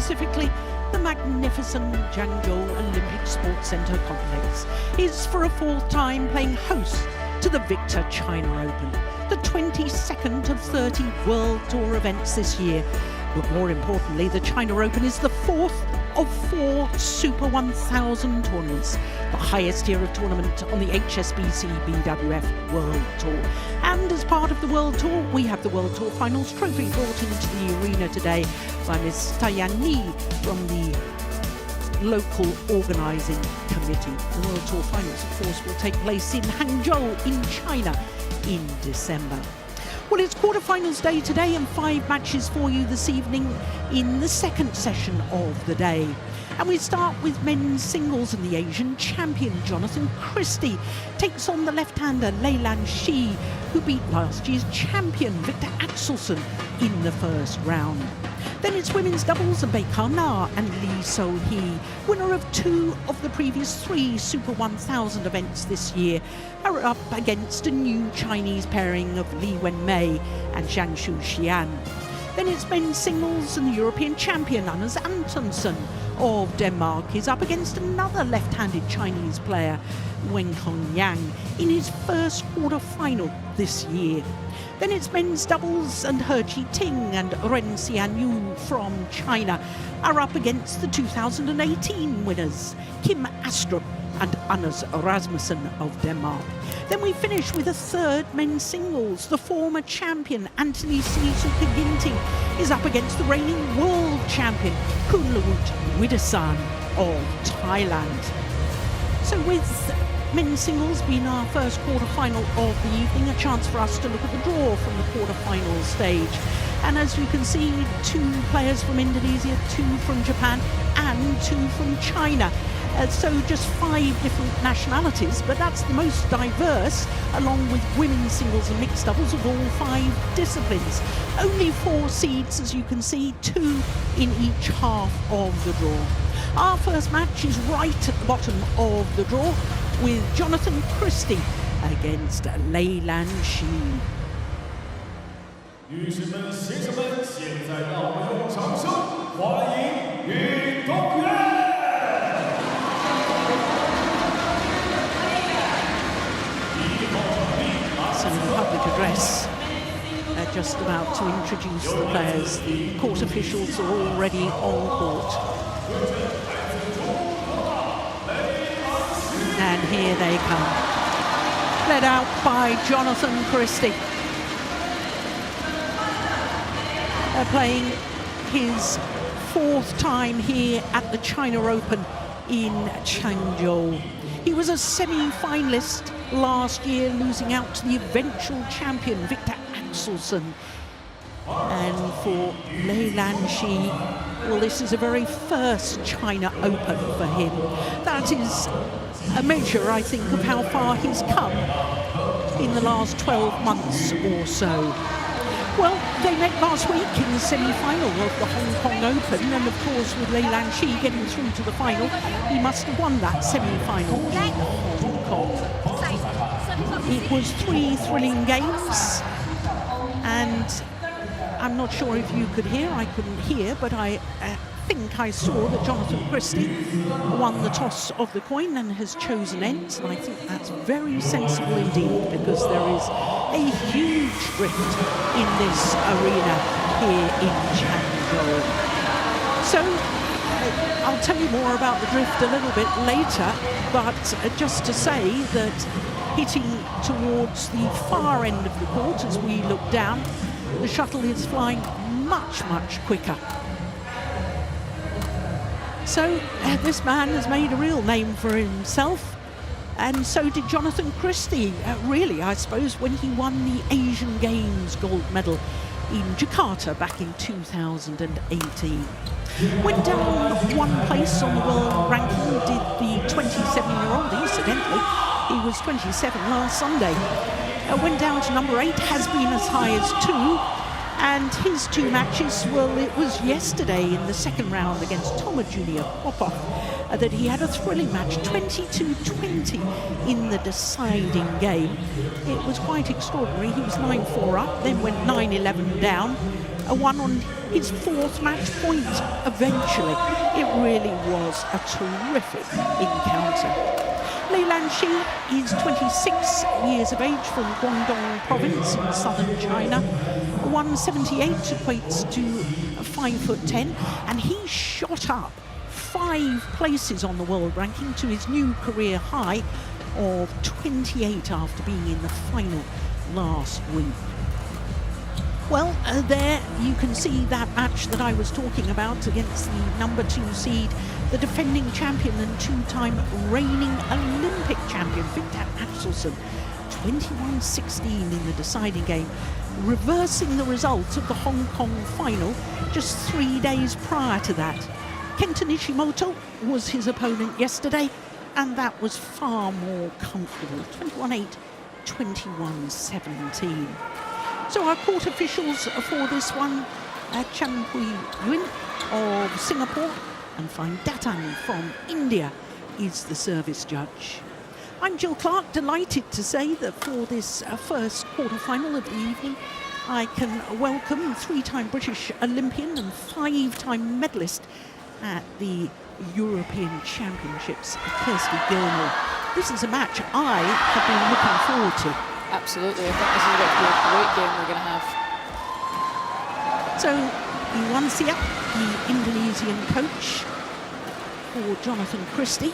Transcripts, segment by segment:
specifically the magnificent Zhangzhou Olympic Sports Center complex, is for a fourth time playing host to the Victor China Open, the 22nd of 30 World Tour events this year. But more importantly, the China Open is the fourth of 4 Super 1000 tournaments, the highest tier of tournament on the HSBC BWF World Tour. And as part of the World Tour, we have the World Tour Finals trophy brought into the arena today by Ms. Tayan Ni from the local organising committee. The World Tour Finals, of course, will take place in Hangzhou in China in December. Well, it's quarterfinals day today and 5 matches for you this evening in the second session of the day. And we start with men's singles, and the Asian champion Jonatan Christie takes on the left-hander Lei Lan Xi, who beat last year's champion Victor Axelsen in the first round. Then it's women's doubles, and Baikar Na and Lee So-hee, winner of 2 of the previous 3 Super 1000 events this year, are up against a new Chinese pairing of Li Wenmei and Zhang Xian. Then it's men's singles, and the European champion Anders Antonsen of Denmark is up against another left-handed Chinese player, Wen Hongyang, in his first quarter-final this year. Then it's men's doubles, and He Chi-ting and Ren Xianyu from China are up against the 2018 winners, Kim Astrup and Anders Rasmussen of Denmark. Then we finish with a third men's singles. The former champion Anthony Sinisuka Ginting is up against the reigning world champion Kunlavut Widasan of Thailand. So with men's singles being our first quarter-final of the evening, a chance for us to look at the draw from the quarter-final stage. And as you can see, 2 players from Indonesia, 2 from Japan and 2 from China. So just 5 different nationalities, but that's the most diverse, along with women's singles and mixed doubles of all 5 disciplines. Only 4 seeds, as you can see, 2 in each half of the draw. Our first match is right at the bottom of the draw, with Jonatan Christie against Lei Lan Xi. 女士们、先生们，现在让我们用掌声欢迎运动员。 So the public address just about to introduce the players. The court officials are already on court. And here they come, led out by Jonatan Christie. They're playing his 4th time here at the China Open in Changzhou. He was a semi-finalist last year, losing out to the eventual champion Victor Axelsen. And for Lei Lan Xi, well, this is a very first China Open for him. That is a measure, I think, of how far he's come in the last 12 months or so. Well, they met last week in the semi-final of the Hong Kong Open, and of course with Lei Lan Xi getting through to the final, he must have won that semi-final in Hong Kong. It was 3 thrilling games, and I'm not sure if you could hear, I couldn't hear, but I think I saw that Jonatan Christie won the toss of the coin and has chosen ends, and I think that's very sensible indeed, because there is a huge drift in this arena here in Changzhou. So I'll tell you more about the drift a little bit later, but just to say that hitting towards the far end of the court as we look down, the shuttle is flying much, much quicker. So this man has made a real name for himself, and so did Jonatan Christie, really, I suppose, when he won the Asian Games gold medal in Jakarta back in 2018. Went down 1 place on the world ranking, did the 27-year-old, incidentally, he was 27 last Sunday. Went down to number 8, has been as high as 2. And his 2 matches, well, it was yesterday in the second round against Toma Junior Popov that he had a thrilling match, 22-20 in the deciding game. It was quite extraordinary. He was 9-4 up, then went 9-11 down, won on his 4th match point eventually. It really was a terrific encounter. Lei Lan Xi is 26 years of age from Guangdong province in southern China. 178 equates to 5'10", and he shot up 5 places on the world ranking to his new career high of 28 after being in the final last week. Well, there you can see that match that I was talking about against the number 2 seed, the defending champion and 2-time reigning Olympic champion, Victor Axelsen. 21-16 in the deciding game, reversing the result of the Hong Kong final just 3 days prior to that. Kenta Nishimoto was his opponent yesterday, and that was far more comfortable, 21-8, 21-17. So our court officials for this one, Chan Hui Yun of Singapore and Fine Datan from India is the service judge. I'm Jill Clark, delighted to say that for this first quarter-final of the evening, I can welcome 3-time British Olympian and 5-time medalist at the European Championships, Kirsty Gilmore. This is a match I have been looking forward to. Absolutely, I think this is going to be a great game we're going to have. So, Iwansia, the Indonesian coach for Jonatan Christie,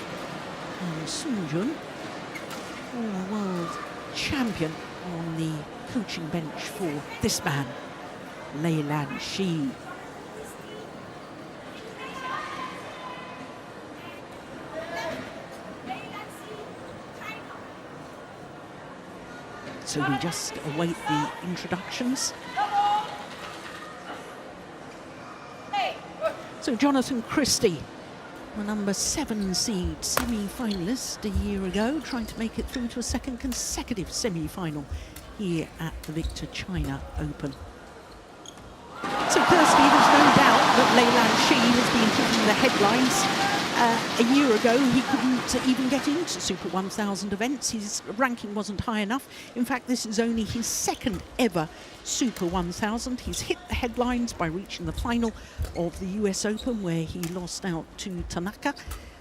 and Sun Jun, former world champion on the coaching bench for this man, Lei Lan Xi. So we just await the introductions. So Jonatan Christie, the number 7 seed semi-finalist a year ago, trying to make it through to a second consecutive semi-final here at the Victor China Open. So Kirsty, there's no doubt that Lei Lan Xi has been hitting the headlines. A year ago, he couldn't even get into Super 1000 events. His ranking wasn't high enough. In fact, this is only his 2nd ever Super 1000. He's hit the headlines by reaching the final of the US Open, where he lost out to Tanaka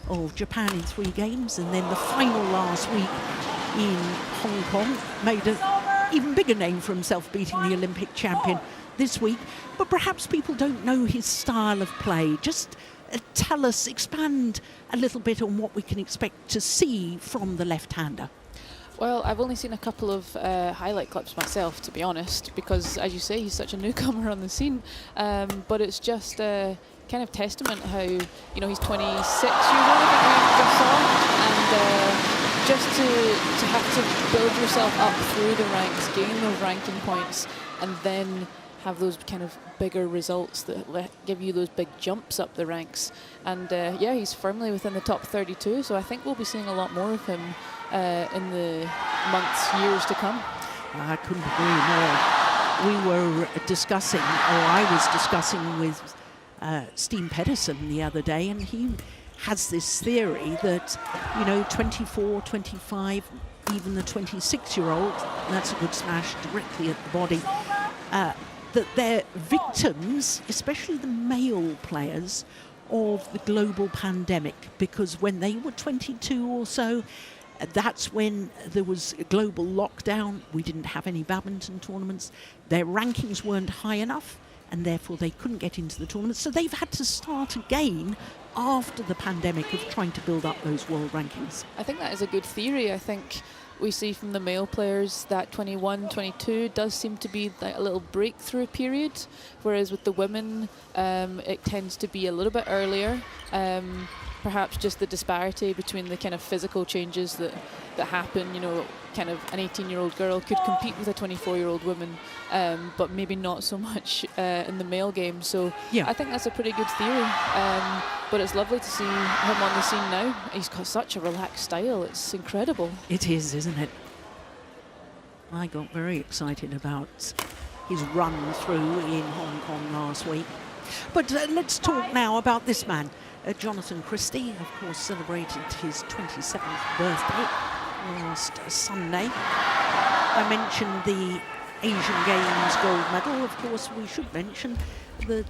of Japan in 3 games. And then the final last week in Hong Kong made an even bigger name for himself, beating the Olympic champion this week. But perhaps people don't know his style of play. Just tell us, expand a little bit on what we can expect to see from the left-hander. Well, I've only seen a couple of highlight clips myself, to be honest, because, as you say, he's such a newcomer on the scene. But it's just kind of testament how, you know, he's 26 years old, I think we just saw, and just to have to build yourself up through the ranks, gain those ranking points, and then have those kind of bigger results that give you those big jumps up the ranks. And yeah, he's firmly within the top 32, so I think we'll be seeing a lot more of him in the months, years to come. I couldn't agree more. We were discussing, or I was discussing with Steen Pedersen the other day, and he has this theory that, you know, 24, 25, even the 26-year-old, that's a good smash directly at the body, that they're victims, especially the male players, of the global pandemic, because when they were 22 or so, that's when there was a global lockdown. We didn't have any badminton tournaments. Their rankings weren't high enough, and therefore they couldn't get into the tournaments. So they've had to start again after the pandemic of trying to build up those world rankings. I think that is a good theory. I think we see from the male players that 21, 22 does seem to be like a little breakthrough period, whereas with the women, it tends to be a little bit earlier. Perhaps just the disparity between the kind of physical changes that happen, you know, kind of an 18-year-old girl could compete with a 24-year-old woman, but maybe not so much in the male game. So yeah, I think that's a pretty good theory. But it's lovely to see him on the scene now. He's got such a relaxed style. It's incredible. It is, isn't it? I got very excited about his run through in Hong Kong last week. But let's talk now about this man. Jonatan Christie, of course, celebrated his 27th birthday last Sunday. I mentioned the Asian Games gold medal. Of course, we should mention that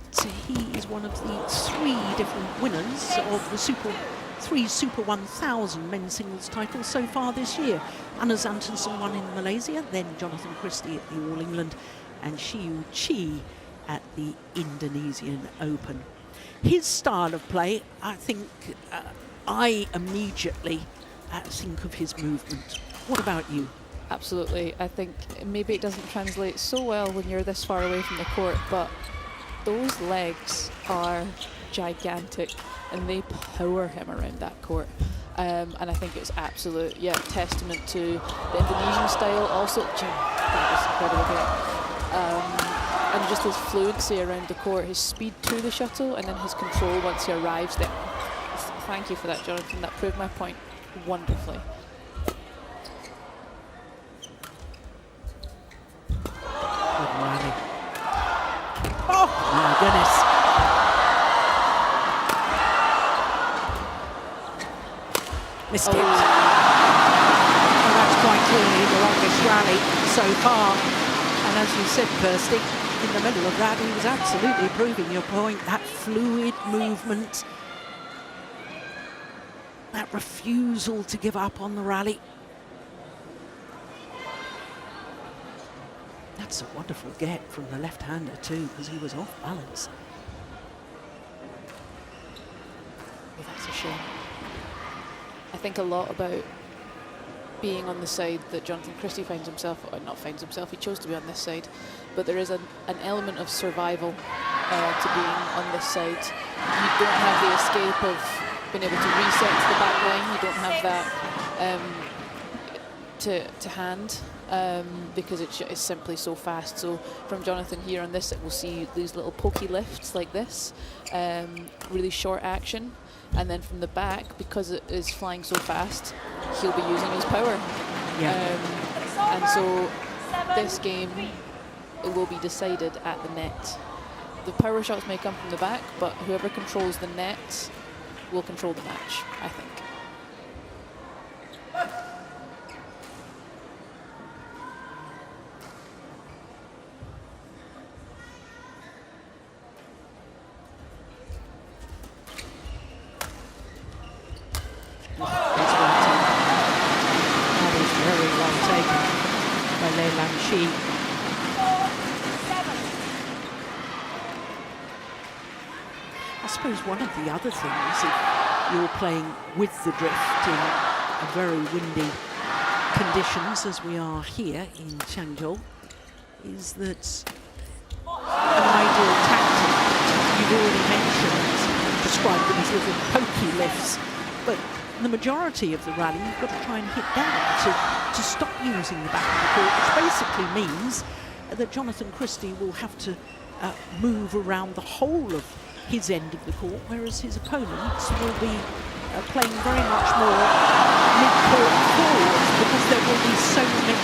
he is one of the 3 different winners of the three Super 1000 men's singles titles so far this year. Anders Antonsen won in Malaysia, then Jonatan Christie at the All England, and Shiyu Chi at the Indonesian Open. His style of play, I think, I immediately think of his movement. What about you? Absolutely. I think maybe it doesn't translate so well when you're this far away from the court, but those legs are gigantic and they power him around that court. And I think it's absolute, testament to the Indonesian style. Also, that was incredible here. And just his fluency around the court, his speed to the shuttle, and then his control once he arrives there. Thank you for that, Jonathan. That proved my point wonderfully. Good rally. Oh, my goodness. Missed it. Well, that's quite clearly the longest rally so far. And as you said, Kirsty, in the middle of that, he was absolutely proving your point. That fluid movement, that refusal to give up on the rally. That's a wonderful get from the left-hander too, because he was off balance. Well, that's a shame. I think a lot about being on the side that Jonatan Christie finds himself, or not finds himself, he chose to be on this side, but there is an element of survival to being on this side. You don't have the escape of being able to reset to the back line, you don't have that to hand, because it's simply so fast. So from Jonathan here on this, we'll see these little pokey lifts like this, really short action. And then from the back, because it is flying so fast, he'll be using his power. Yeah. And so this game, it will be decided at the net. The power shots may come from the back, but whoever controls the net will control the match, I think. Lei Lan Xi. I suppose one of the other things, if you're playing with the drift in a very windy conditions as we are here in Changzhou, is that an ideal tactic, you've already mentioned, described them as little pokey lifts, but the majority of the rally you've got to try and hit down to stop using the back of the court, which basically means that Jonatan Christie will have to move around the whole of his end of the court, whereas his opponents will be playing very much more mid-court forward, because there will be so many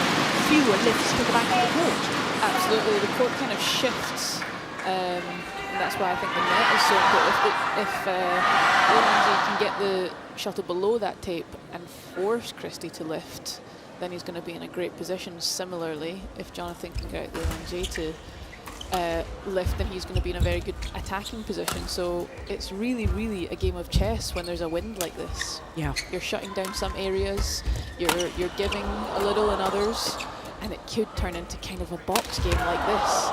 fewer lifts to the back of the court. Absolutely, the court kind of shifts, and that's why I think the net is so important. If Lindsay can get the shuttle below that tape and force Christie to lift, then he's going to be in a great position. Similarly, if Jonathan can get Lei Lan Xi to lift, then he's going to be in a very good attacking position. So it's really, really a game of chess when there's a wind like this. Yeah, you're shutting down some areas, you're giving a little in others, and it could turn into kind of a box game like this.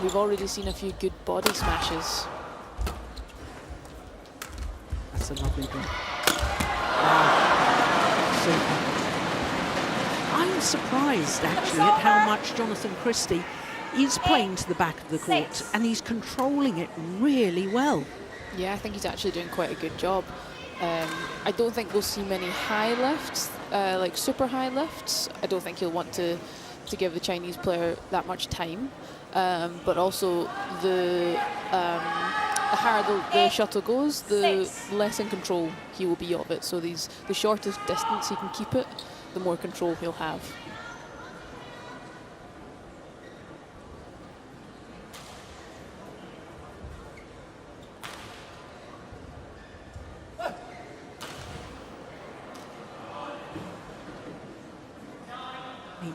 We've already seen a few good body smashes. That's a lovely one. Wow. Super. I'm surprised actually at how much Jonatan Christie is playing to the back of the court, and he's controlling it really well. Yeah, I think he's actually doing quite a good job. I don't think we'll see many high lifts, like super high lifts. I don't think he'll want to give the Chinese player that much time. But also the higher the shuttle goes, the less in control he will be of it. So the shortest distance he can keep it, the more control he'll have.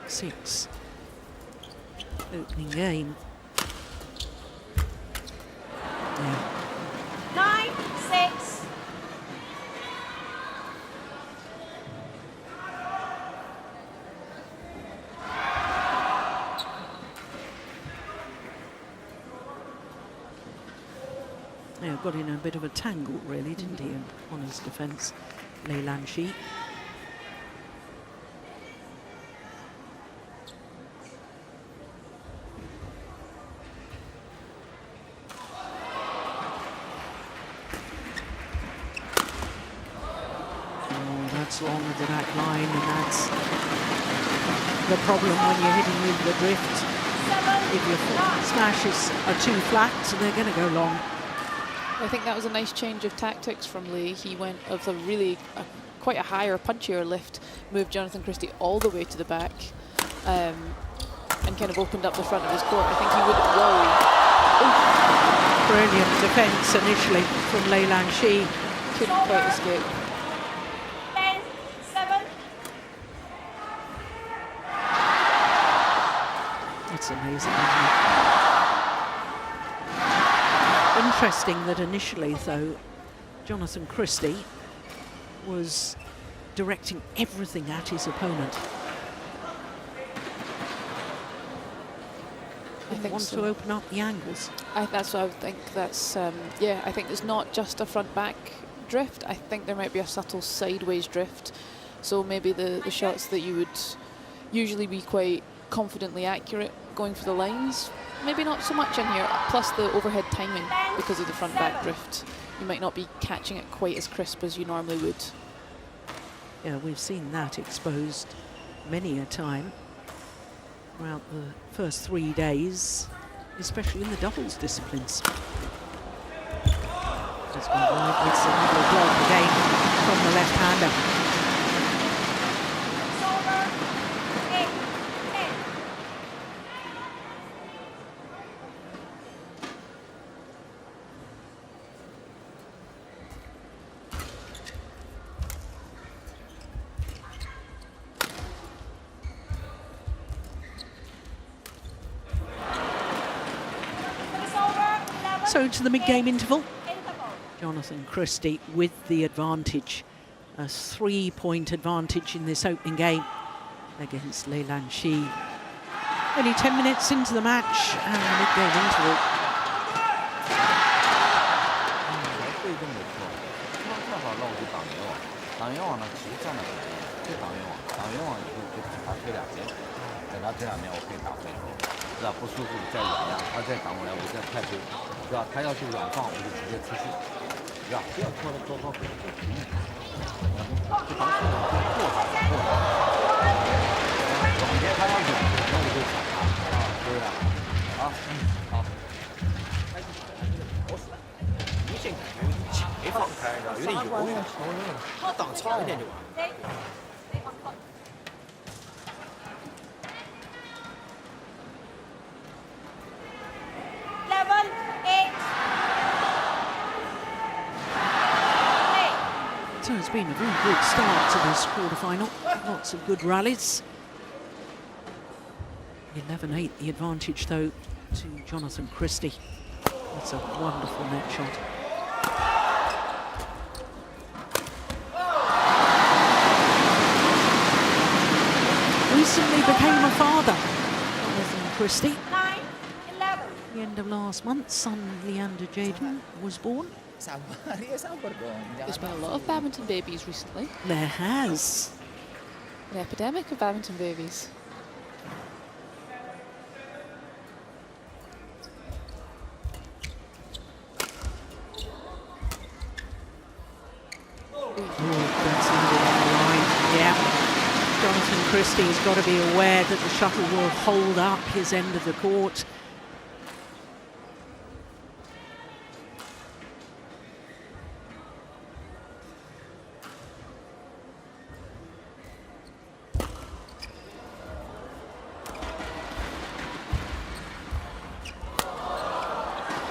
Six. opening game. Yeah. 9-6. Yeah, got in a bit of a tangle, really, didn't he, on his defence, Lei Lan Xi. Oh, that's long of the back line, and that's the problem when you're hitting with the drift. If your smashes are too flat, they're going to go long. I think that was a nice change of tactics from Lei. He went of a really quite a higher, punchier lift, moved Jonatan Christie all the way to the back, and kind of opened up the front of his court. I think he would. Whoa! Brilliant defence initially from Lei Lan Xi. Couldn't quite escape. 10-7. It's amazing, isn't it? Interesting that initially, though, Jonatan Christie was directing everything at his opponent. I think want so. to open up the angles. That's what I would think. That's yeah. I think it's not just a front-back drift. I think there might be a subtle sideways drift. So maybe the shots that you would usually be quite confidently accurate going for the lines, maybe not so much in here. Plus the overhead timing because of the front-back drift. You might not be catching it quite as crisp as you normally would. Yeah, we've seen that exposed many a time throughout the first 3 days, especially in the doubles disciplines. Just gone wide with some little block again from the left-hander. So to the mid-game interval, Jonatan Christie with the advantage, a 3-point advantage in this opening game against Lei Lan Xi. Only 10 minutes into the match and the mid-game interval. So it's been a very good start to this quarterfinal. Lots of good rallies. 11-8 the advantage, though, to Jonatan Christie. That's a wonderful net shot. Recently became a father, Jonatan Christie. 9-11. The end of last month, son Leander Jaden was born. There's been a lot of badminton babies recently. There has. An epidemic of badminton babies. Oh, that's landed on the line. Yeah. Jonatan Christie has got to be aware that the shuttle will hold up his end of the court.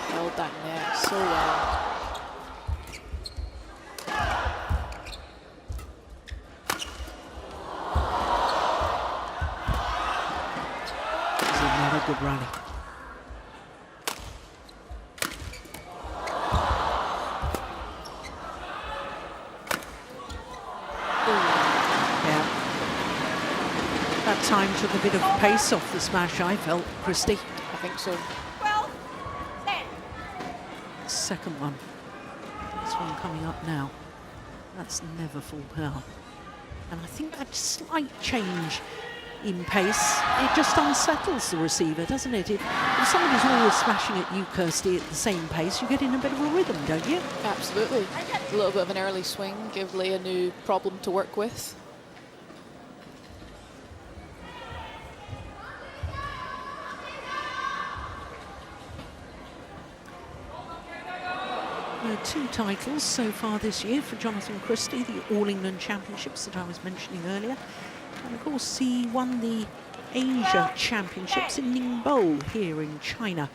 Held that net so well. Another good rally. That time took a bit of pace off the smash, I felt, Christie. I think so. Second one. This one coming up now. That's never full power. And I think that slight change in pace, it just unsettles the receiver, doesn't it? If somebody's always smashing at you, Kirsty, at the same pace, you get in a bit of a rhythm, don't you? Absolutely. A little bit of an early swing, give Lei a new problem to work with. Two titles so far this year for Jonatan Christie, the All England Championships that I was mentioning earlier. And of course, he won the Asia Championships in Ningbo here in China,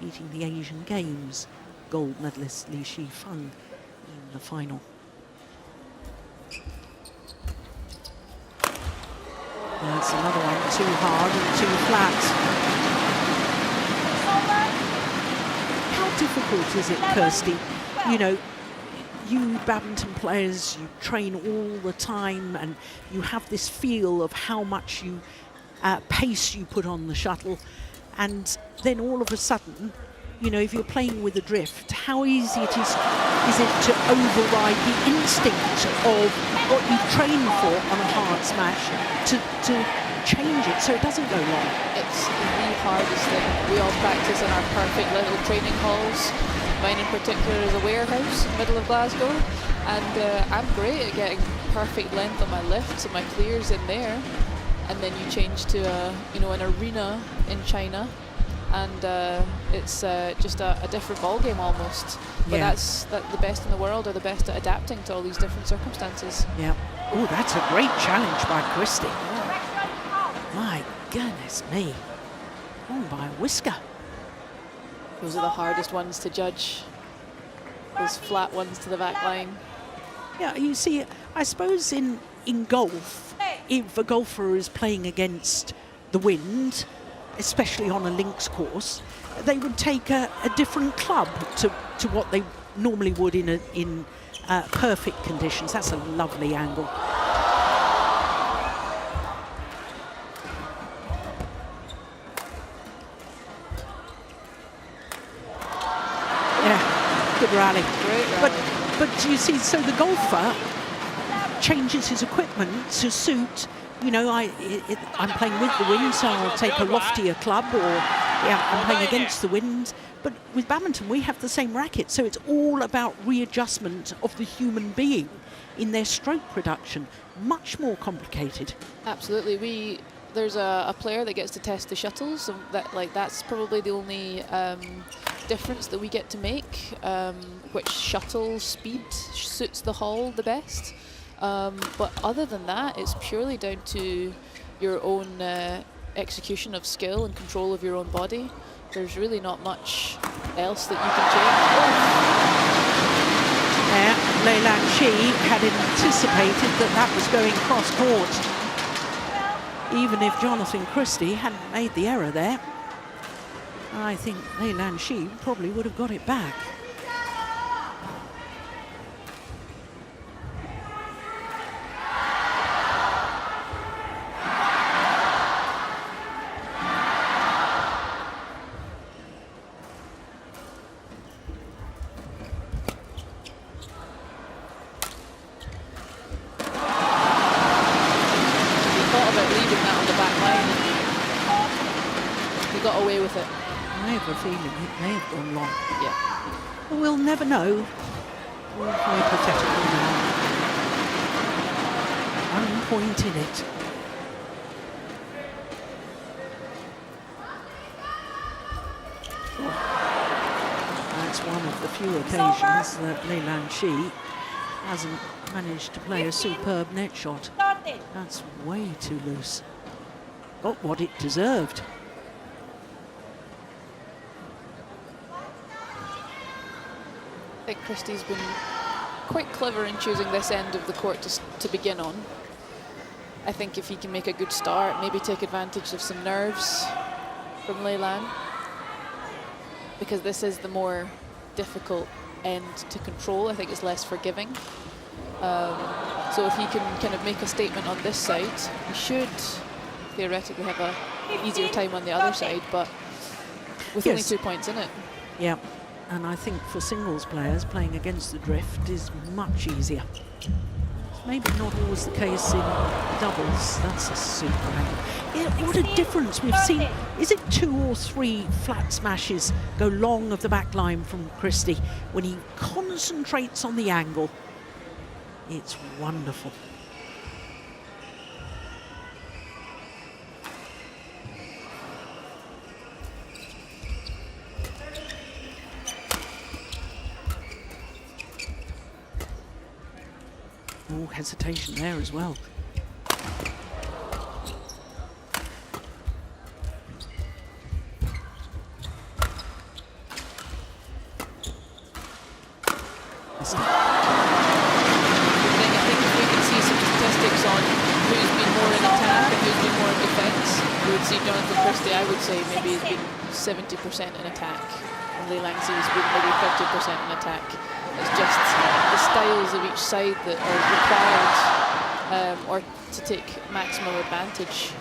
beating the Asian Games gold medalist Li Shifeng in the final. That's another one, too hard and too flat. How difficult is it, Kirsty? You know, you badminton players, you train all the time and you have this feel of how much you pace you put on the shuttle, and then all of a sudden, you know, if you're playing with a drift, how easy is it to override the instinct of what you've trained for on a hard smash to change it so it doesn't go wrong? It's the hardest thing. We all practice in our perfect little training halls. Mine in particular is a warehouse in the middle of Glasgow, and I'm great at getting perfect length on my lifts and my clears in there, and then you change to an arena in China, and it's just a different ball game almost. But that's the best in the world are the best at adapting to all these different circumstances. Yeah. Oh, that's a great challenge by Christie. My goodness me. Oh, by a whisker. Those are the hardest ones to judge. Those flat ones to the back line. Yeah, you see, I suppose in golf, if a golfer is playing against the wind, especially on a links course, they would take a different club to what they normally would in perfect conditions. That's a lovely angle. Good rally. Great rally. But you see, so the golfer changes his equipment to suit, you know, I'm playing with the wind, so I'll take a loftier club, or I'm playing against the wind. But with badminton, we have the same racket, so it's all about readjustment of the human being in their stroke production. Much more complicated. Absolutely. There's a player that gets to test the shuttles, and that's probably the only difference that we get to make, which shuttle speed suits the hall the best. But other than that, it's purely down to your own execution of skill and control of your own body. There's really not much else that you can change. Lei Lan Xi had anticipated that was going cross-court. Even if Jonatan Christie hadn't made the error there, I think Lei Lan Xi probably would have got it back. Got away with it. I have a feeling it may have gone long. Yeah. Well, we'll never know. We're hypothetical now. 1 point in it. That's one of the few occasions that Lei Lan Xi hasn't managed to play a superb net shot. That's way too loose. Got what it deserved. I think Christie's been quite clever in choosing this end of the court to begin on. I think if he can make a good start, maybe take advantage of some nerves, from Lei Lan, because this is the more difficult end to control. I think it's less forgiving. So if he can kind of make a statement on this side, he should theoretically have a easier time on the other side, but with only 2 points in it. Yeah, and I think for singles players, playing against the drift is much easier. Maybe not always the case in doubles. That's a super angle. Yeah, what a difference we've seen. Is it 2 or 3 flat smashes go long of the back line from Christie when he concentrates on the angle? It's wonderful. Oh, hesitation there as well. Jonatan Christie, I would say maybe has been 70% in attack, and Lei Lan Xi has been maybe 30% in attack. It's just the styles of each side that are required or to take maximum advantage.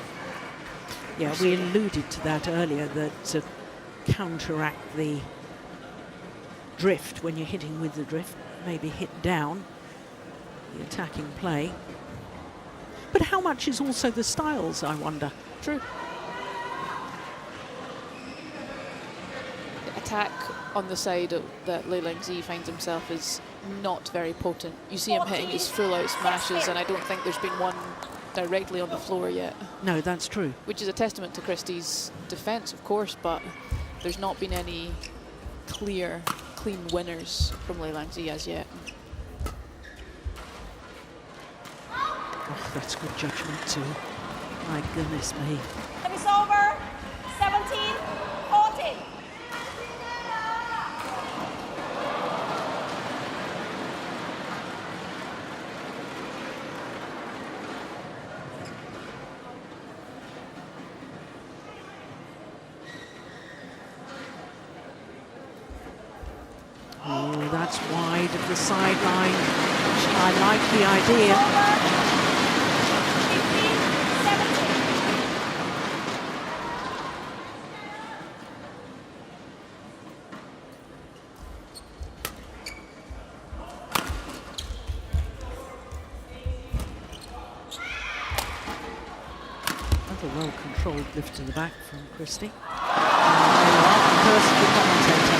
Yeah, we alluded to that earlier, that to counteract the drift when you're hitting with the drift, maybe hit down the attacking play. But how much is also the styles, I wonder? True. Attack on the side that Lei Lan Xi finds himself is not very potent. You see him hitting his full-out smashes, and I don't think there's been one directly on the floor yet. No, that's true. Which is a testament to Christie's defence, of course, but there's not been any clean winners from Lei Lan Xi as yet. Oh, that's good judgment too. My goodness me. It's over. 17-14. Oh, that's wide of the sideline. I like the idea. Well-controlled lift to the back from Christie. And there you are, the personal commentator.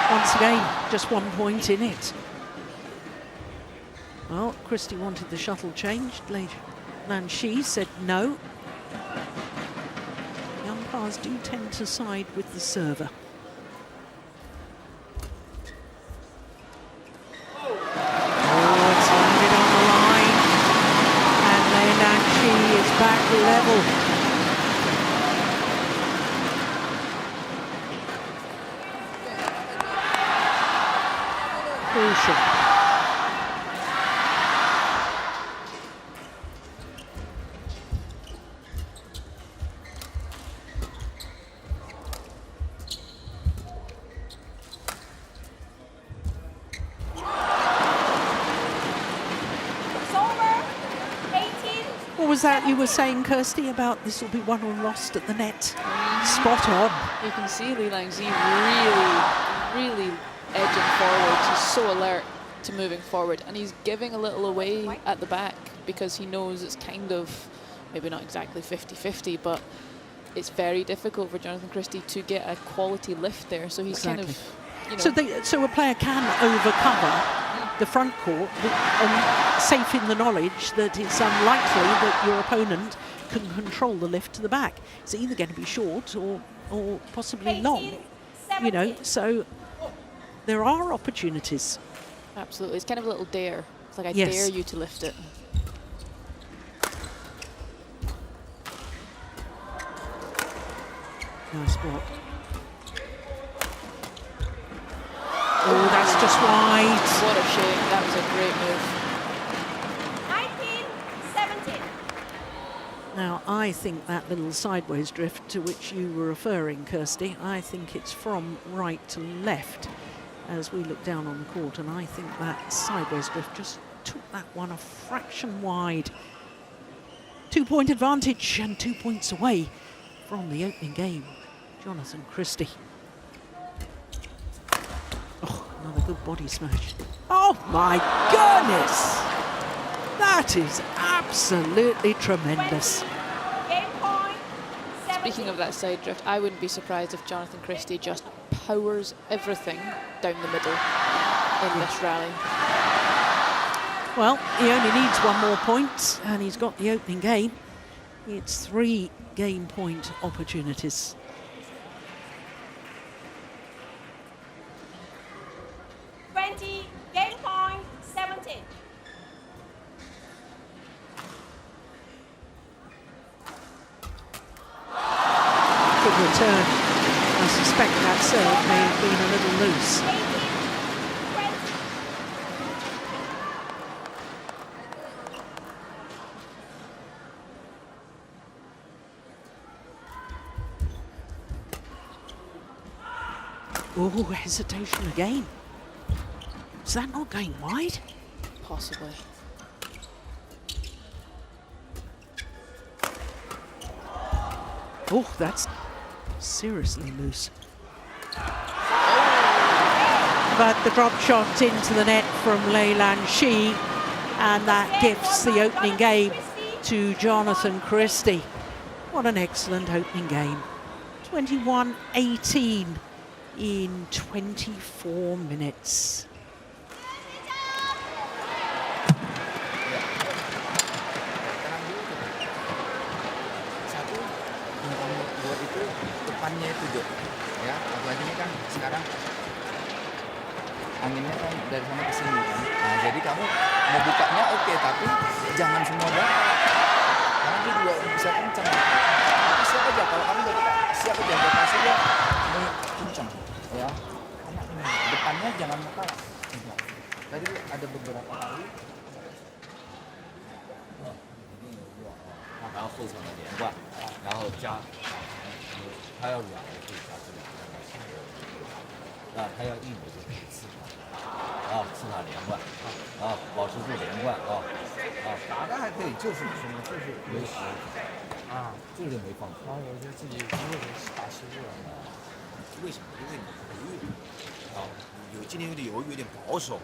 Once again, just 1 point in it. Well, Christie wanted the shuttle changed. Lei Lan Xi said no. The umpires do tend to side with the server. Back level. Crucial. What was that you were saying, Kirsty, about this will be won or lost at the net? Spot on. You can see Lei Lan Xi really edging forward. He's so alert to moving forward, and he's giving a little away at the back because he knows it's kind of, maybe not exactly 50-50, but it's very difficult for Jonatan Christie to get a quality lift there. So he's kind of, you know. So a player can overcover the front court, safe in the knowledge that it's unlikely that your opponent can control the lift to the back. It's either going to be short or possibly long, you know, so there are opportunities. Absolutely, it's kind of a little dare. It's like I dare you to lift it. Nice block. Oh, that's just wide. What a shame. That was a great move. Now, I think that little sideways drift to which you were referring, Kirsty, I think it's from right to left as we look down on the court, and I think that sideways drift just took that one a fraction wide. 2-point advantage and 2 points away from the opening game. Jonatan Christie. Oh, another good body smash. Oh my goodness! That is absolutely tremendous. Speaking of that side drift, I wouldn't be surprised if Jonatan Christie just powers everything down the middle in this rally. Well, he only needs one more point, and he's got the opening game. It's 3 game point opportunities. Game point 17. Good return. I suspect that serve may have been a little loose. 18. Oh, hesitation again. Is that not going wide? Possibly. Oh, that's seriously loose. But the drop shot into the net from Lei Lan Xi, and that gifts the opening game to Jonatan Christie. What an excellent opening game. 21-18 in 24 minutes. Depannya itu Jo, ya, apalagi ini kan sekarang anginnya kan dari sana ke sini kan. Nah, jadi kamu mau bukanya oke, tapi jangan semua dapat. Karena dia juga bisa kencang. Tapi siap aja kalau kamu udah buka, siap aja pasti dia mau kencang, ya. Karena ini depannya jangan kalah. Tadi ada beberapa kali. 然后后场的连贯，然后加，他要软的可以加这个，他要硬的就可以刺他，刺他连贯，保持住连贯打的还可以，就是什么，就是没失，就是没放松。我觉得自己因为打失误了，为什么？因为你犹豫，今天有点犹豫，有点保守，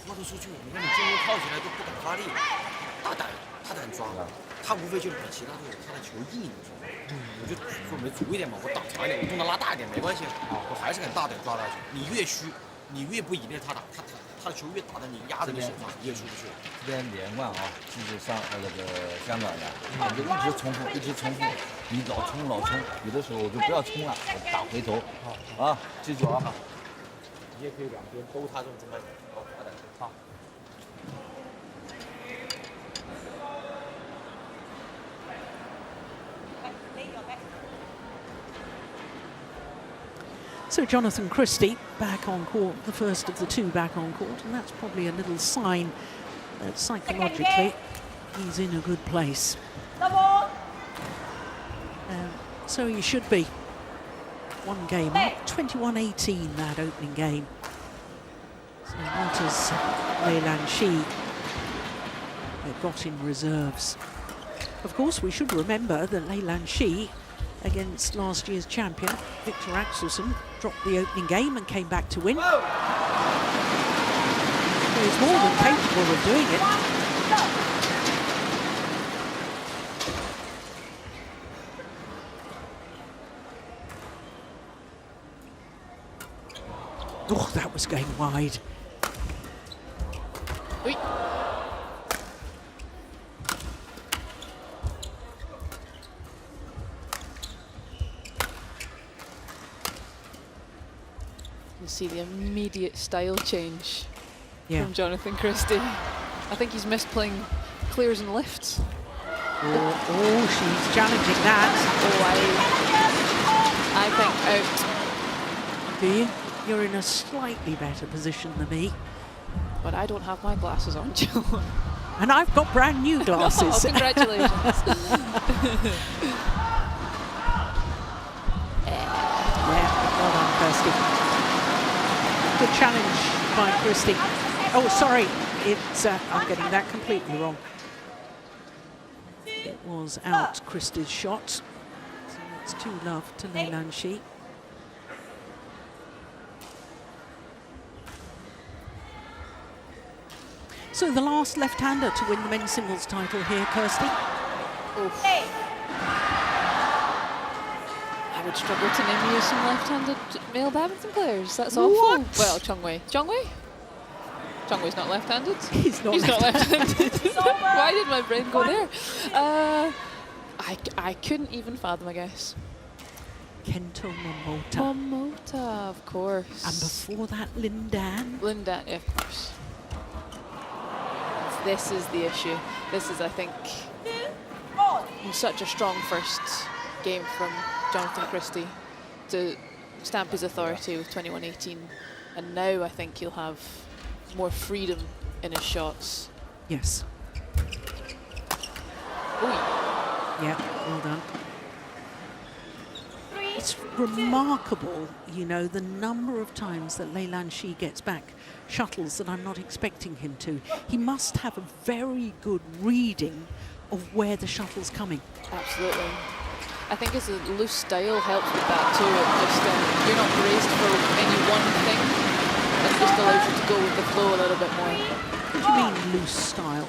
豁得出去。你看你今天靠起来都不敢发力，大胆抓。他无非就是比其他队他的球硬一点，我就说没足一点嘛，我打长一点，我动作拉大一点没关系，我还是敢大胆抓他去。你越虚，你越不以令他打，他的球越打在你压在你手上，越出不去。这边连贯就是上那个香港的，我就一直重复，你老冲，有的时候我就不要冲了，打回头，记住啊。你也可以两边都他这种中拍，好。So Jonatan Christie back on court, the first of the 2 back on court, and that's probably a little sign that psychologically he's in a good place. So he should be. 1 game up, 21-18 that opening game. So not as Lei Lan Xi got in reserves. Of course, we should remember that Lei Lan Xi against last year's champion, Victor Axelsen, dropped the opening game and came back to win. So he's more than capable of doing it. Oh, that was going wide. Oi. You see the immediate style change from Jonatan Christie. I think he's missed playing clears and lifts. Oh, she's challenging that. Oh, I think out. Do you? You're in a slightly better position than me. But I don't have my glasses on, Joe. And I've got brand new glasses. Oh, congratulations. Yeah, well done, Christie. Good challenge by Christie. Oh, sorry, it's I'm getting that completely wrong. It was out Christie's shot. So it's 2-love to Lei Lan Xi. So the last left-hander to win the men's singles title here, Kirsty. Oof. I would struggle to name you some left-handed male badminton players. That's awful. What? Well, Chongwei. Chongwei? Chongwei's not left-handed? He's not He's not left-handed. Why did my brain go there? I couldn't even fathom, I guess. Kento Momota. Momota, of course. And before that, Lindan. Linda, yeah, of course. This is the issue. This is, I think, such a strong first game from Jonatan Christie to stamp his authority with 21-18. And now I think he'll have more freedom in his shots. Yes. Ooh. Yeah, well done. It's remarkable, you know, the number of times that Lei Lan Xi gets back shuttles that I'm not expecting him to. He must have a very good reading of where the shuttle's coming. Absolutely. I think his loose style helps with that too. It just, you're not braced for any one thing. It just allows you to go with the flow a little bit more. What do you mean loose style?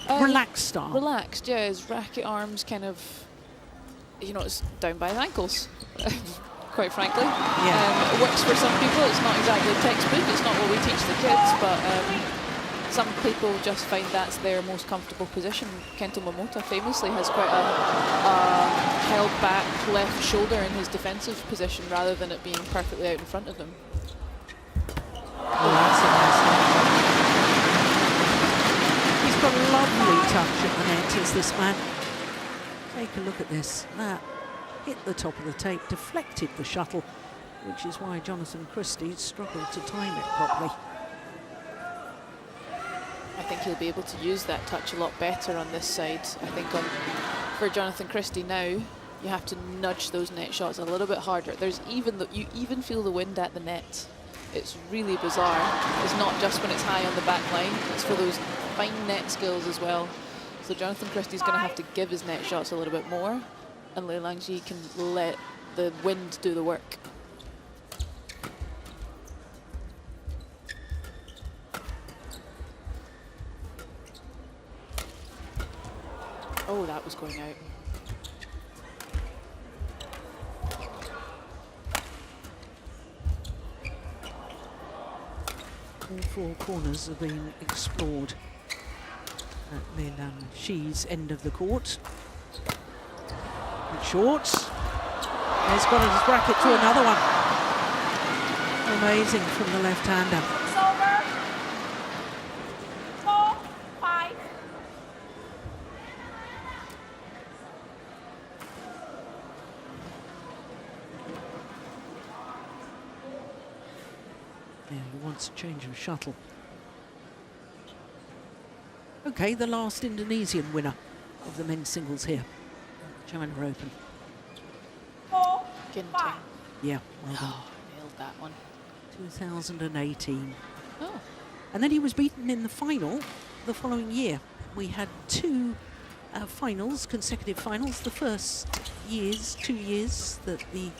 Relaxed style? Relaxed, yeah. His racket arms kind of, you know, it's down by his ankles, quite frankly. Yeah. It works for some people. It's not exactly textbook. It's not what we teach the kids, but some people just find that's their most comfortable position. Kento Momota famously has quite a held back left shoulder in his defensive position rather than it being perfectly out in front of him. Oh, that's a nice one. He's got a lovely touch at the net, is this man. Take a look at this. That hit the top of the tape, deflected the shuttle, which is why Jonatan Christie struggled to time it properly. I think he'll be able to use that touch a lot better on this side. I think for Jonatan Christie now, you have to nudge those net shots a little bit harder. There's you even feel the wind at the net. It's really bizarre. It's not just when it's high on the back line, it's for those fine net skills as well. So Jonatan Christie's going to have to give his net shots a little bit more, and Lei Lan Xi can let the wind do the work. Oh, that was going out. All four corners are being explored at Lei Lan Xi's end of the court. It's short. He's got his bracket to another one. Amazing from the left-hander. Yeah, he wants a change of shuttle. Okay, the last Indonesian winner of the men's singles here, China Open. Ginting. Yeah, well done. Oh, nailed that one. 2018. Oh. And then he was beaten in the final the following year. We had two finals, consecutive finals, the first 2 years that the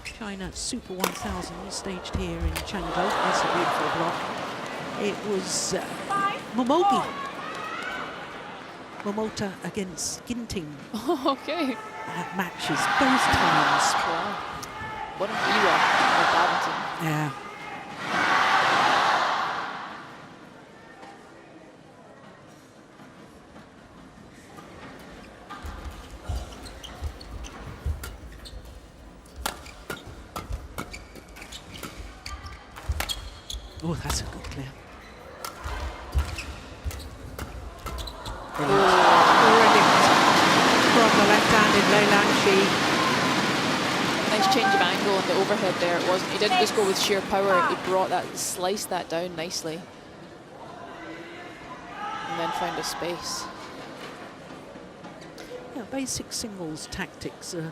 China Super 1000 was staged here in Changzhou. That's a beautiful block. It was Momota against Ginting. Okay. Matches both times. Wow. What an era of badminton. Yeah. Oh, that's a good clear. Brilliant from the left-handed Lei Lan Xi. Nice change of angle on the overhead there. It wasn't. He didn't just go with sheer power. He sliced that down nicely, and then found a space. Yeah, basic singles tactics are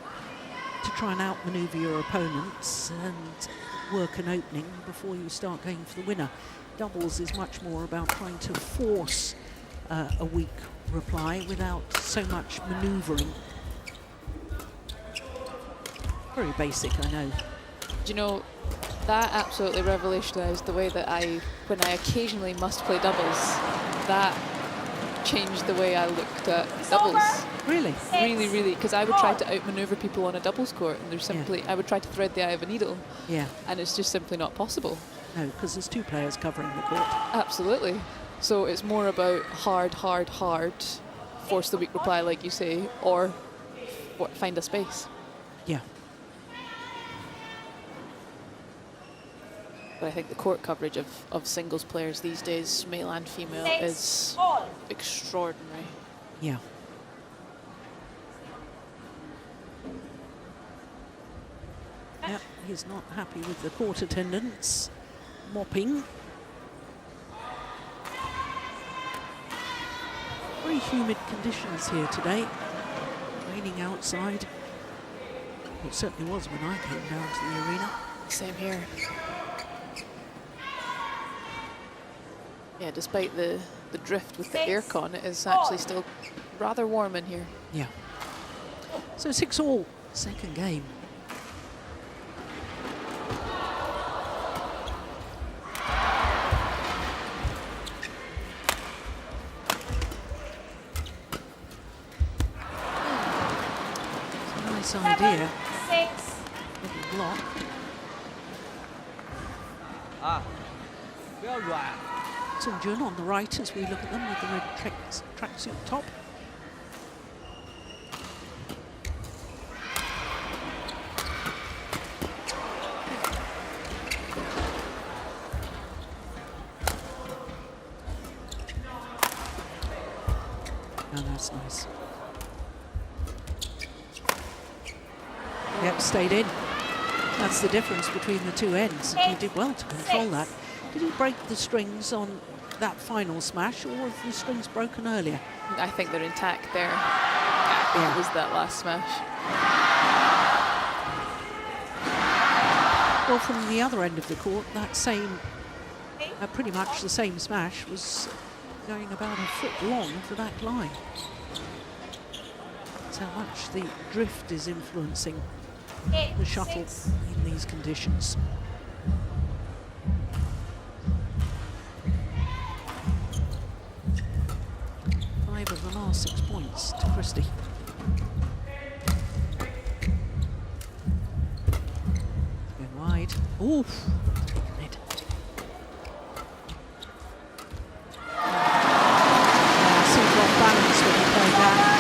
to try and outmaneuver your opponents and work an opening before you start going for the winner. Doubles is much more about trying to force a weak reply without so much manoeuvring. Very basic, I know. Do you know, that absolutely revolutionised the way that when I occasionally must play doubles, that changed the way I looked at doubles. Really? Really, because I would try to outmaneuver people on a doubles court, and there's simply, I would try to thread the eye of a needle. Yeah. And it's just simply not possible. No, because there's two players covering the court. Absolutely. So it's more about hard, force the weak reply, like you say, or find a space. Yeah. But I think the court coverage of singles players these days, male and female, is extraordinary. Yeah. Yep, he's not happy with the court attendance. Mopping. Very humid conditions here today. Raining outside. It certainly was when I came down to the arena. Same here. Yeah, despite the drift with the aircon, it is actually still rather warm in here. Yeah. So 6-all, second game. It's a nice idea. Little block. Sudirman on the right as we look at them with the red tracksuit top. Oh, that's nice. Yep, stayed in. That's the difference between the two ends. He did well to control that. Did he break the strings on that final smash, or were the strings broken earlier? I think they're intact there. I think it was that last smash. Well, from the other end of the court, that same, pretty much the same smash was going about a foot long for that line. That's how much the drift is influencing the shuttle in these conditions. 5 of the last 6 points to Christie. Going wide. Oof. It. Seems off balance when he played that.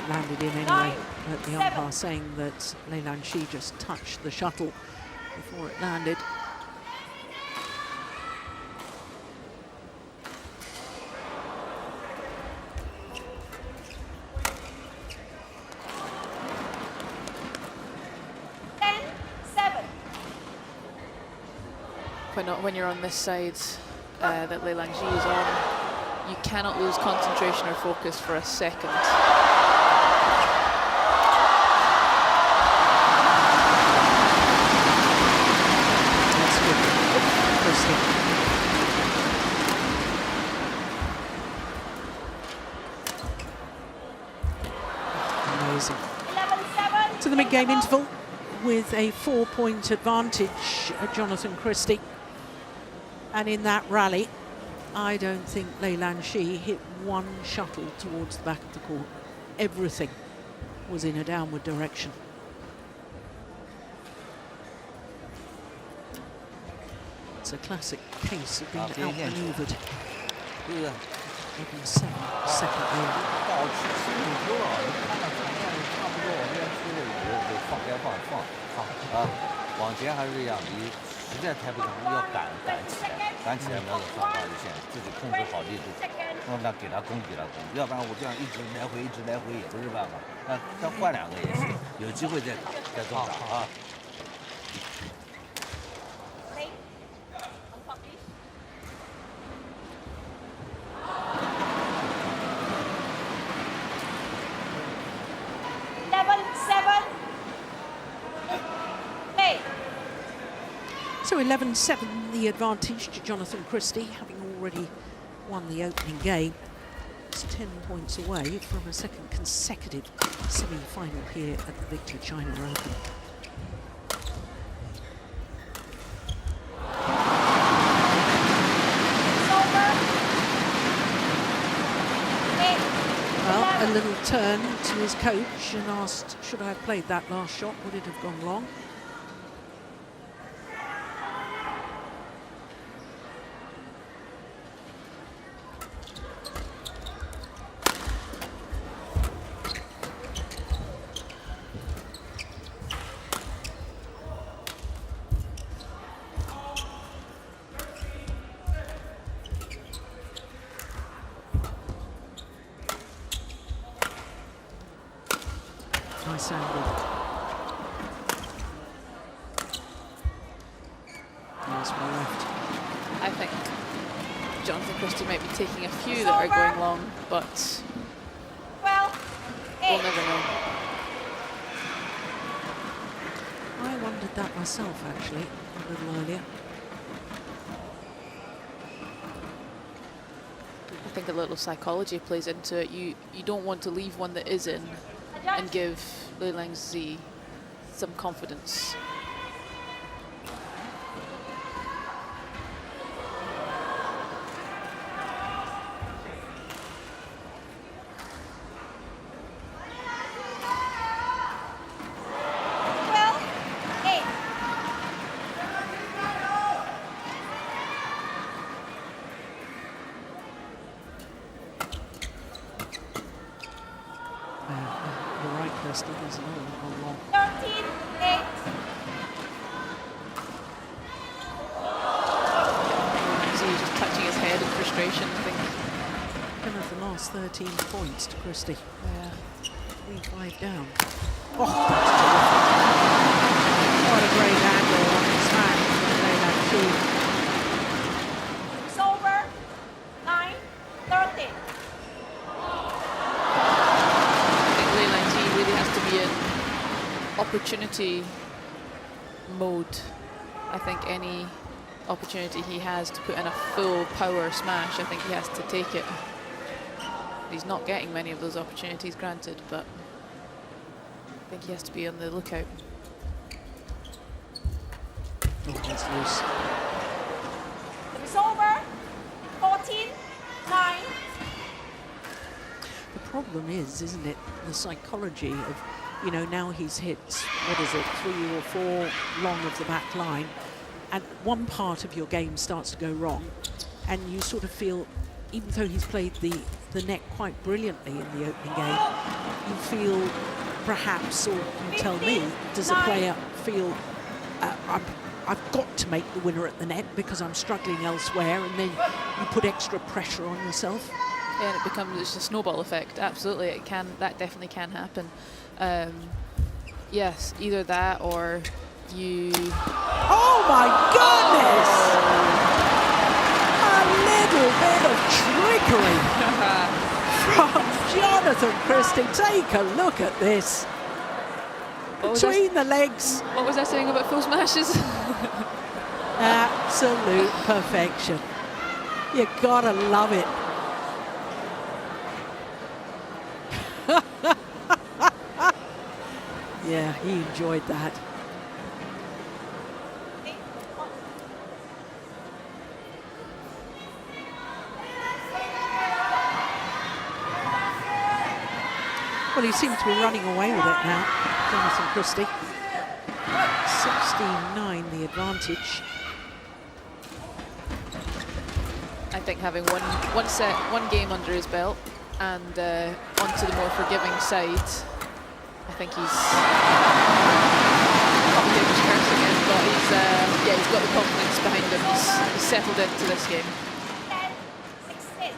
Landed in anyway, but the umpire saying that Lei Lan Xi just touched the shuttle before it landed. When you're on this side that Lei Lan Xi is on, you cannot lose concentration or focus for a second. Amazing. To the mid-game interval with a 4-point advantage, Jonatan Christie. And in that rally, I don't think Lei Lan Xi hit one shuttle towards the back of the court. Everything was in a downward direction. It's a classic case of being outmaneuvered. 7, second game. 保持心理多少？你看看场面差不多，我们连出了以后就放该放放。好啊，往前还是这样，你实在抬不动，要赶起来，赶起来瞄准上发力线，自己控制好力度，让他给他攻，要不然我这样一直来回也不是办法。那再换2个也行，有机会再打，再多打啊。 So 11-7, the advantage to Jonatan Christie, having already won the opening game. It's 10 points away from a second consecutive semi-final here at the Victor China Open. Well, a little turn to his coach and asked, should I have played that last shot? Would it have gone long? Nice angle. There's one left. I think Jonatan Christie might be taking a few that are going long, but we'll never know. I wondered that myself, actually, a little earlier. I think a little psychology plays into it. You don't want to leave one that is in and give Lei Lan Xi some confidence. There's another one long. 13-8. So he's just touching his head in frustration, I think. One of the last 13 points to Christie. Yeah. 3-5 down. Oh, what a great angle on the smash from Lei Lan Xi. It's over. 9-13. In opportunity mode. I think any opportunity he has to put in a full power smash, I think he has to take it. He's not getting many of those opportunities, granted, but I think he has to be on the lookout. Oh, that's loose. It's over. 14-9. The problem is, isn't it, the psychology of, you know, now he's hit, what is it, 3 or 4 long of the back line, and one part of your game starts to go wrong, and you sort of feel, even though he's played the net quite brilliantly in the opening game, you feel perhaps, or you tell me, does a player feel, I've got to make the winner at the net because I'm struggling elsewhere, and then you put extra pressure on yourself? Yeah, and it becomes just a snowball effect. Absolutely, it can. That definitely can happen. Yes, either that or you. Oh my goodness! A little bit of trickery from Jonatan Christie. Take a look at this. Between the legs. What was I saying about full smashes? Absolute perfection. You gotta love it. Yeah, he enjoyed that. Well, he seems to be running away with it now, Jonatan Christie. 16-9 the advantage. I think having one game under his belt and onto the more forgiving side, I think he's not famous curse again, but he's got the confidence behind him. He's settled into this game. 10-16.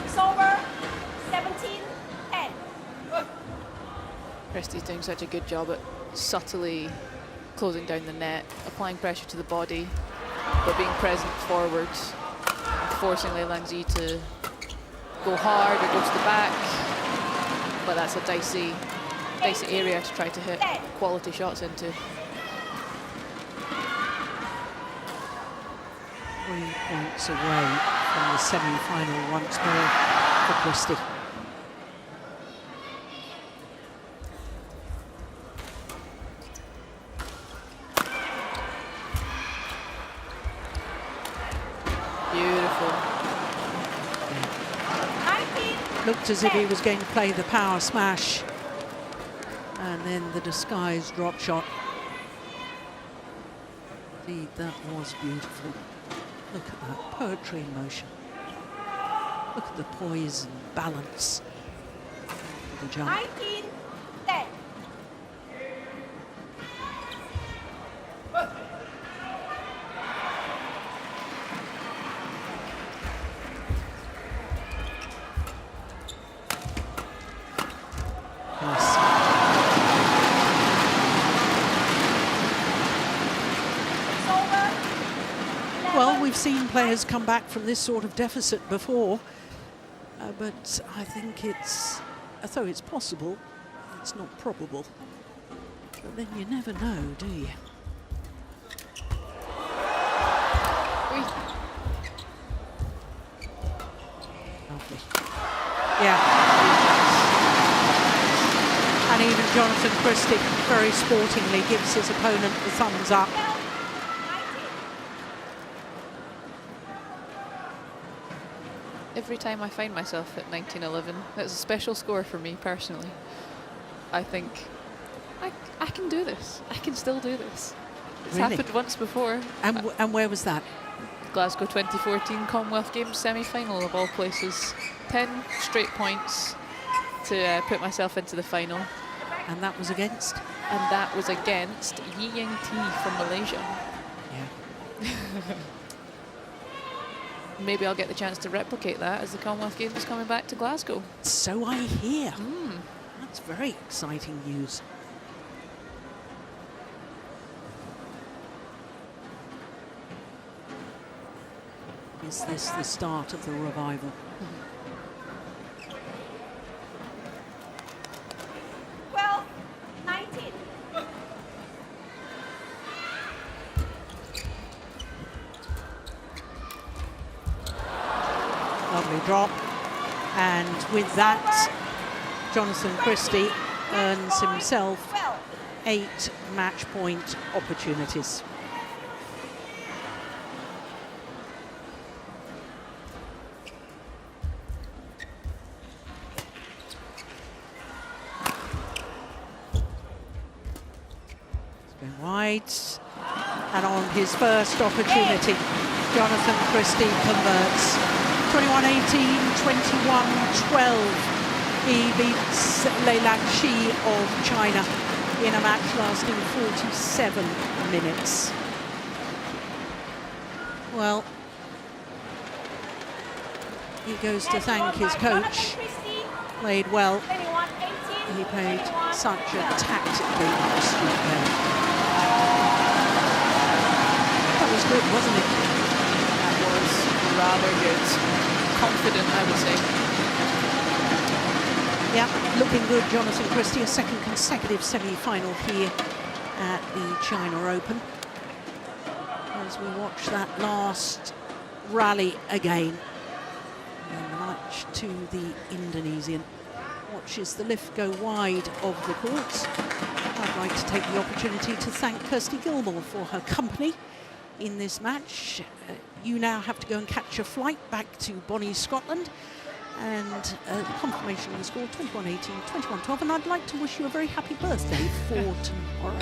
It's over. 17-10. Christie's doing such a good job at subtly closing down the net, applying pressure to the body, but being present forward, and forcing Lei Lan Xi to go hard or go to the back. But that's a dicey area to try to hit quality shots into. 3 points away from the semi-final once more for Christie. Beautiful. 19. Looked as if he was going to play the power smash, and then the disguised drop shot. Indeed, that was beautiful. Look at that poetry in motion. Look at the poise and balance of the jump. 19-10. Yes. It's over. Well, we've seen players come back from this sort of deficit before, but I think although it's possible, it's not probable. But then you never know, do you? Lovely. Yeah. And even Jonatan Christie very sportingly gives his opponent the thumbs up. Every time I find myself at 19-11, it's a special score for me personally. I think I can do this. I can still do this. It's Really? happened once before. And where was that? Glasgow 2014 Commonwealth Games semi-final of all places. 10 straight points to put myself into the final. And that was against? And that was against Yi Ying T from Malaysia. Yeah. Maybe I'll get the chance to replicate that as the Commonwealth Games is coming back to Glasgow. So I hear. That's very exciting news. Is this the start of the revival? Well, 19. Lovely drop. And with that, Jonatan Christie earns himself 8 match point opportunities. Going wide, and on his first opportunity, Jonatan Christie converts. 21-18, 21-12. He beats Lei Lan Xi of China in a match lasting 47 minutes. Well, he goes to thank his coach. Played well. 21-18. He played such a tactically astute game. That was good, wasn't it? That was rather good. Confident, I would say. Yeah, looking good, Jonatan Christie, a second consecutive semi-final here at the China Open. As we watch that last rally again, and much to the Indonesian. watches the lift go wide of the courts. I'd like to take the opportunity to thank Kirsty Gilmore for her company in this match. You now have to go and catch a flight back to Bonnie, Scotland, and the confirmation of the score 21-18, 21-12, and I'd like to wish you a very happy birthday for tomorrow.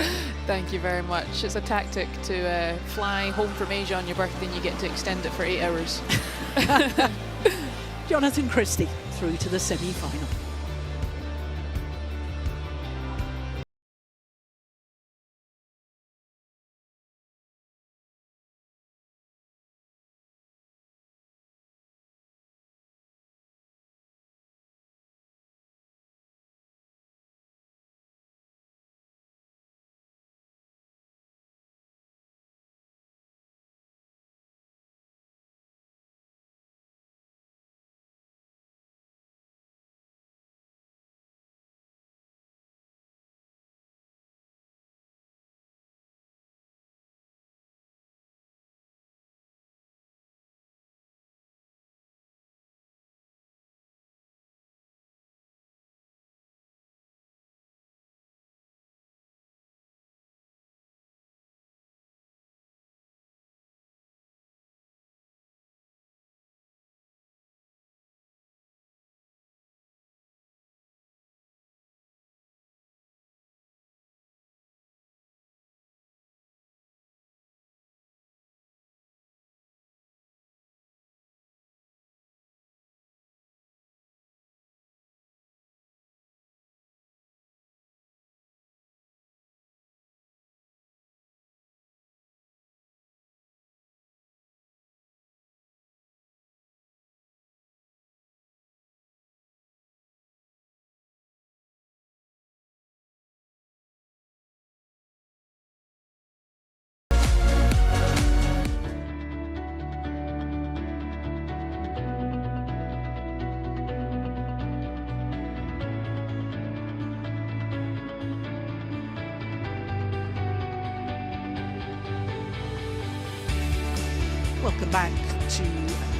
Thank you very much. It's a tactic to fly home from Asia on your birthday and you get to extend it for 8 hours. Jonatan Christie through to the semi-final. Welcome back to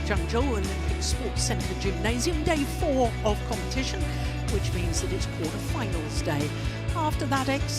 Zhangzhou Olympic Sports Centre Gymnasium, day 4 of competition, which means that it's quarter-finals day. After that excellent